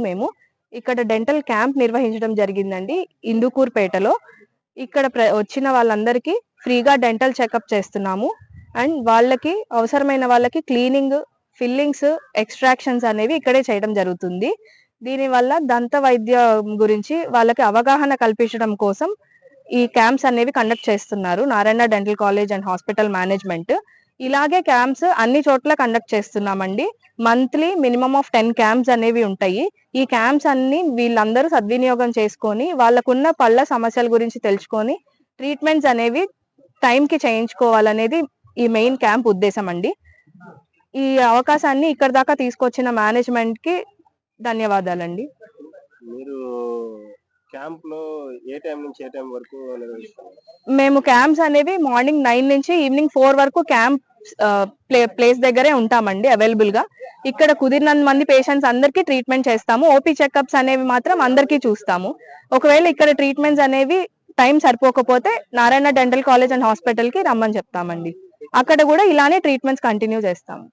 మేము ఇక్కడ dental camp నిర్వహించడం జరిగిందండి ఇందుకూర్పేటలో. ఇక్కడ వచ్చిన వాళ్ళందరికీ ఫ్రీగా డెంటల్ చెకప్ చేస్తున్నాము. అండ్ వాళ్ళకి అవసరమైన వాళ్ళకి క్లీనింగ్, ఫిల్లింగ్స్, ఎక్స్ట్రాక్షన్స్ అనేవి ఇక్కడే చేయడం జరుగుతుంది. దీనివల్ల దంత వైద్యం గురించి వాళ్ళకి అవగాహన కల్పించడం కోసం ఈ క్యాంప్స్ అనేవి కండక్ట్ చేస్తున్నారు Narayana dental college and hospital management. ఇలాగే క్యాంప్స్ అన్ని చోట్ల కండక్ట్ చేస్తున్నామండి. మంత్లీ మినిమం ఆఫ్ 10 క్యాంప్స్ అనేవి ఉంటాయి. ఈ క్యాంప్స్ అన్ని వీళ్ళందరూ సద్వినియోగం చేసుకొని వాళ్ళకున్న పళ్ళ సమస్యల గురించి తెలుసుకొని ట్రీట్మెంట్స్ అనేవి టైంకి చేయించుకోవాలనేది ఈ మెయిన్ క్యాంప్ ఉద్దేశం అండి. ఈ అవకాశాన్ని ఇక్కడ దాకా తీసుకొచ్చిన మేనేజ్మెంట్ కి ధన్యవాదాలండి. మీరు క్యాంప్ లో ఏ టైం నుంచి ఏ టైం వరకు నిర్వహిస్తారు? మేము క్యాంప్స్ అనేవి మార్నింగ్ 9 నుంచి ఈవినింగ్ 4 వరకు క్యాంప్ ప్లేస్ దగ్గరే ఉంటామండి అవైలబుల్ గా. ఇక్కడ కుదిరినంత మంది పేషెంట్స్ అందరికి ట్రీట్మెంట్ చేస్తాము. ఓపీ చెకప్స్ అనేవి మాత్రం అందరికీ చూస్తాము. ఒకవేళ ఇక్కడ ట్రీట్మెంట్స్ అనేవి టైం సరిపోకపోతే Narayana dental college and hospital కి రమ్మని చెప్తామండి. అక్కడ కూడా ఇలానే ట్రీట్మెంట్స్ కంటిన్యూ చేస్తాము.